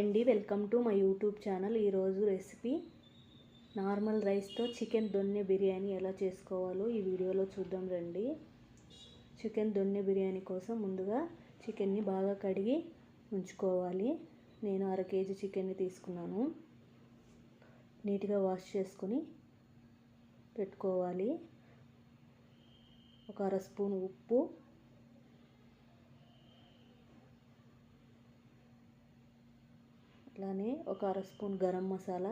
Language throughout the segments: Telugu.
అండి, welcome to my YouTube channel. ఈరోజు రెసిపీ నార్మల్ రైస్తో చికెన్ దొన్నె బిర్యానీ ఎలా చేసుకోవాలో ఈ వీడియోలో చూద్దాం రండి. చికెన్ దొన్నె బిర్యానీ కోసం ముందుగా చికెన్ని బాగా కడిగి ఉంచుకోవాలి. నేను 1/2 కేజీ చికెన్ని తీసుకున్నాను. నీట్గా వాష్ చేసుకొని పెట్టుకోవాలి. ఒక 1/2 స్పూన్ ఉప్పు, అలానే ఒక 1/2 స్పూన్ గరం మసాలా,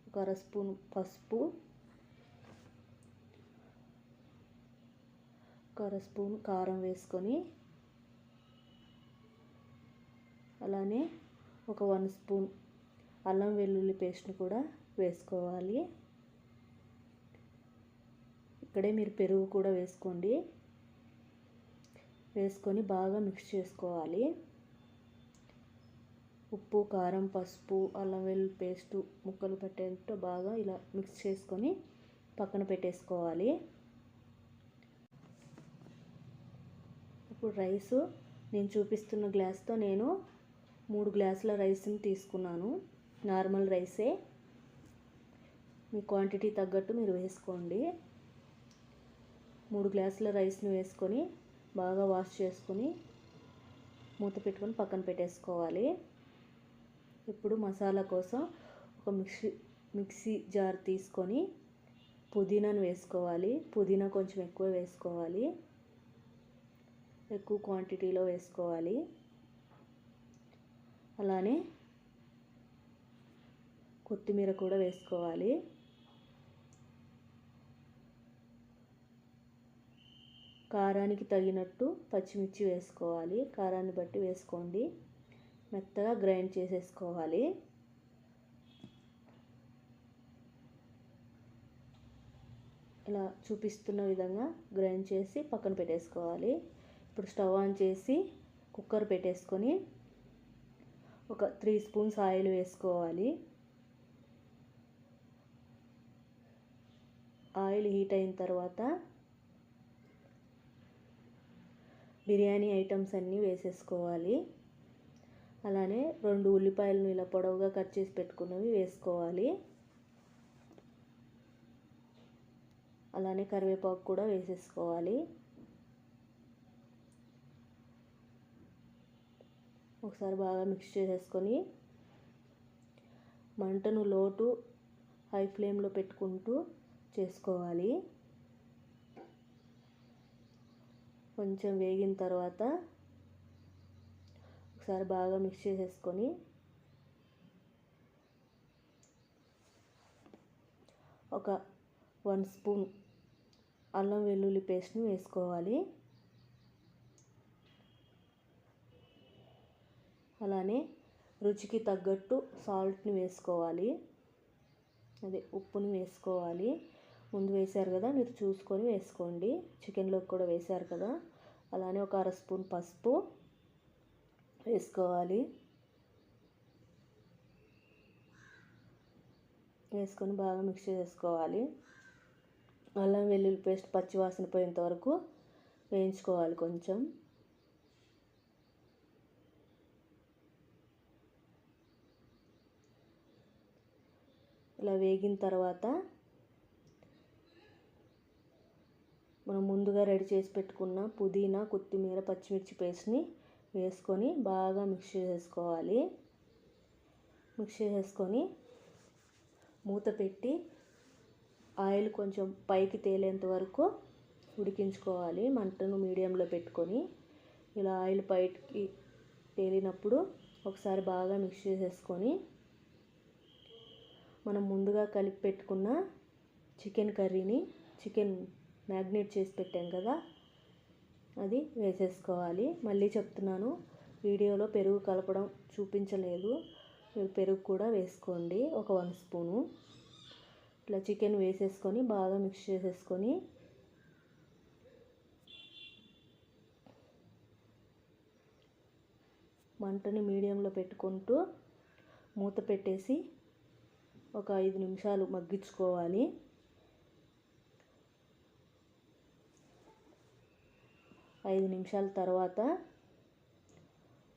ఒక 1/2 స్పూన్ పసుపు, ఒక 1/2 స్పూన్ కారం వేసుకొని, అలానే ఒక 1 స్పూన్ అల్లం వెల్లుల్లి పేస్ట్ని కూడా వేసుకోవాలి. ఇక్కడే మీరు పెరుగు కూడా వేసుకోండి. వేసుకొని బాగా మిక్స్ చేసుకోవాలి. ఉప్పు, కారం, పసుపు, అల్లం వెల్లుల్లి పేస్టు ముక్కలు పట్టేటట్టు బాగా ఇలా మిక్స్ చేసుకొని పక్కన పెట్టేసుకోవాలి. ఇప్పుడు రైసు నేను చూపిస్తున్న గ్లాస్తో నేను 3 గ్లాసుల రైస్ని తీసుకున్నాను. నార్మల్ రైసే, మీ క్వాంటిటీ తగ్గట్టు మీరు వేసుకోండి. 3 గ్లాసుల రైస్ని వేసుకొని బాగా వాష్ చేసుకొని మూత పెట్టుకొని పక్కన పెట్టేసుకోవాలి. ఇప్పుడు మసాలా కోసం ఒక మిక్సీ జార్ తీసుకొని పుదీనాను వేసుకోవాలి. పుదీనా కొంచెం ఎక్కువ వేసుకోవాలి, ఎక్కువ క్వాంటిటీలో వేసుకోవాలి. అలానే కొత్తిమీర కూడా వేసుకోవాలి. కారానికి తగినట్టు పచ్చిమిర్చి వేసుకోవాలి. కారాన్ని బట్టి వేసుకోండి. మెత్తగా గ్రైండ్ చేసేసుకోవాలి. ఇలా చూపిస్తున్న విధంగా గ్రైండ్ చేసి పక్కన పెట్టేసుకోవాలి. ఇప్పుడు స్టవ్ ఆన్ చేసి కుక్కర్ పెట్టేసుకొని ఒక 3 స్పూన్స్ ఆయిల్ వేసుకోవాలి. ఆయిల్ హీట్ అయిన తర్వాత బిర్యానీ ఐటమ్స్ అన్నీ వేసేసుకోవాలి. అలానే 2 ఉల్లిపాయలను ఇలా పొడవుగా కట్ చేసి పెట్టుకున్నవి వేసుకోవాలి. అలానే కరివేపాకు కూడా వేసేసుకోవాలి. ఒకసారి బాగా మిక్స్ చేసేసుకొని మంటను లో టు హై ఫ్లేమ్లో పెట్టుకుంటూ చేసుకోవాలి. కొంచెం వేగిన తర్వాత ఒకసారి బాగా మిక్స్ చేసేసుకొని ఒక 1 స్పూన్ అల్లం వెల్లుల్లి పేస్ట్ని వేసుకోవాలి. అలానే రుచికి తగ్గట్టు సాల్ట్ని వేసుకోవాలి. అదే ఉప్పుని వేసుకోవాలి. ముందు వేశారు కదా, మీరు చూసుకొని వేసుకోండి. చికెన్లోకి కూడా వేశారు కదా. అలానే ఒక 1/2 స్పూన్ పసుపు వేసుకోవాలి. వేసుకొని బాగా మిక్స్ చేసుకోవాలి. అల్లం వెల్లుల్లి పేస్ట్ పచ్చివాసన పోయేంత వరకు వేయించుకోవాలి. కొంచెం ఇలా వేగిన తర్వాత మనం ముందుగా రెడీ చేసి పెట్టుకున్న పుదీనా, కొత్తిమీర, పచ్చిమిర్చి పేస్ట్ని వేసుకొని బాగా మిక్స్ చేసేసుకోవాలి. మిక్స్ చేసేసుకొని మూత పెట్టి ఆయిల్ కొంచెం పైకి తేలేంత వరకు ఉడికించుకోవాలి. మంటను మీడియంలో పెట్టుకొని ఇలా ఆయిల్ పైకి తేలినప్పుడు ఒకసారి బాగా మిక్స్ చేసేసుకొని మనం ముందుగా కలిపి పెట్టుకున్న చికెన్ కర్రీని, చికెన్ మ్యాగ్నేట్ చేసి పెట్టాం కదా, అది వేసేసుకోవాలి. మళ్ళీ చెప్తున్నాను, వీడియోలో పెరుగు కలపడం చూపించలేదు. మీరు పెరుగు కూడా వేసుకోండి, ఒక 1 స్పూను. ఇట్లా చికెన్ వేసేసుకొని బాగా మిక్స్ చేసేసుకొని మంటని మీడియంలో పెట్టుకుంటూ మూత పెట్టేసి ఒక 5 నిమిషాలు మగ్గించుకోవాలి. 5 నిమిషాల తర్వాత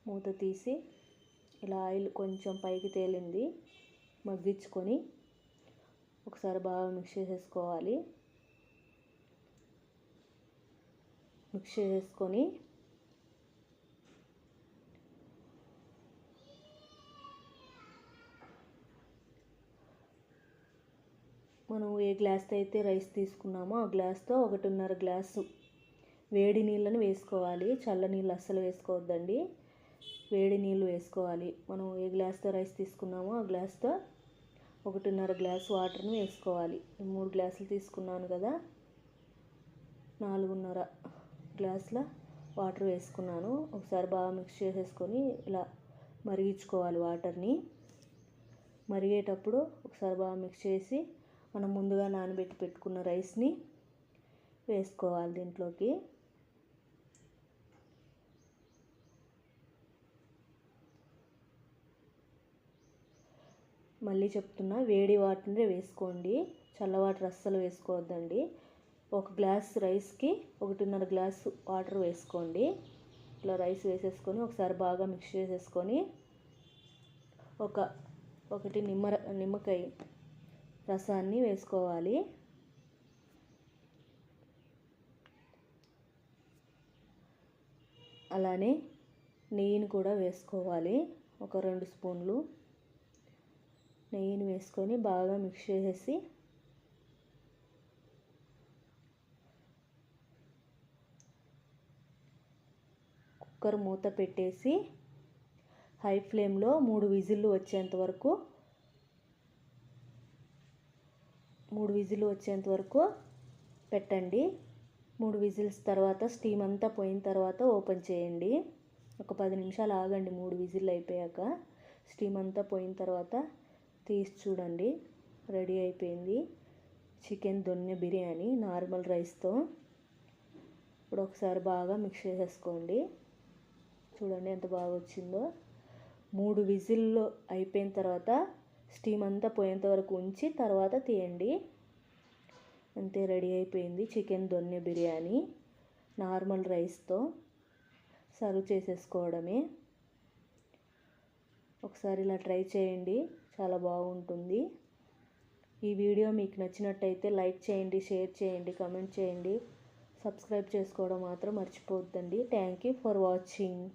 మూత తీసి ఇలా ఆయిల్ కొంచెం పైకి తేలింది మగ్గించుకొని ఒకసారి బాగా మిక్స్ చేసేసుకోవాలి. మిక్స్ చేసేసుకొని మనం ఏ గ్లాస్తో అయితే రైస్ తీసుకున్నామో ఆ గ్లాస్తో 1.5 గ్లాసు వేడి నీళ్ళని వేసుకోవాలి. చల్ల నీళ్ళు అస్సలు వేసుకోవద్దండి, వేడి నీళ్ళు వేసుకోవాలి. మనం ఏ గ్లాస్తో రైస్ తీసుకున్నామో ఆ గ్లాస్తో 1.5 గ్లాసు వాటర్ని వేసుకోవాలి. 3 గ్లాసులు తీసుకున్నాను కదా, 4.5 గ్లాసుల వాటర్ వేసుకున్నాను. ఒకసారి బాగా మిక్స్ చేసేసుకొని ఇలా మరిగించుకోవాలి. వాటర్ని మరిగేటప్పుడు ఒకసారి బాగా మిక్స్ చేసి మనం ముందుగా నానబెట్టి పెట్టుకున్న రైస్ని వేసుకోవాలి దీంట్లోకి. మళ్ళీ చెప్తున్నా, వేడి వాటర్ని వేసుకోండి, చల్ల వాటర్ అస్సలు వేసుకోవద్దండి. 1 గ్లాస్ రైస్కి 1.5 గ్లాసు వాటర్ వేసుకోండి. ఇట్లా రైస్ వేసేసుకొని ఒకసారి బాగా మిక్స్ చేసేసుకొని ఒకటి నిమ్మకాయ రసాన్ని వేసుకోవాలి. అలానే నెయ్యిని కూడా వేసుకోవాలి. ఒక 2 స్పూన్లు నెయ్యిని వేసుకొని బాగా మిక్స్ చేసేసి కుక్కర్ మూత పెట్టేసి హై ఫ్లేమ్లో 3 విజిల్లు వచ్చేంత వరకు పెట్టండి. 3 విజిల్స్ తర్వాత స్టీమ్ అంతా పోయిన తర్వాత ఓపెన్ చేయండి. ఒక 10 నిమిషాలు ఆగండి. 3 విజిల్లు అయిపోయాక స్టీమ్ అంతా పోయిన తర్వాత తీసి చూడండి. రెడీ అయిపోయింది చికెన్ దొన్నె బిర్యానీ నార్మల్ రైస్తో. ఇప్పుడు ఒకసారి బాగా మిక్స్ చేసేసుకోండి. చూడండి ఎంత బాగా వచ్చిందో. 3 విజిల్లు అయిపోయిన తర్వాత స్టీమ్ అంతా పోయేంత వరకు ఉంచి తర్వాత తీయండి. అంతే, రెడీ అయిపోయింది చికెన్ దొన్నె బిర్యానీ నార్మల్ రైస్తో. సర్వ్ చేసేసుకోవడమే. ఒకసారి ఇలా ట్రై చేయండి, చాలా బాగుంటుంది. ఈ వీడియో మీకు నచ్చినట్టయితే లైక్ చేయండి, షేర్ చేయండి, కామెంట్ చేయండి, సబ్స్క్రైబ్ చేసుకోవడం మాత్రం మర్చిపోవద్దండి. Thank you for watching.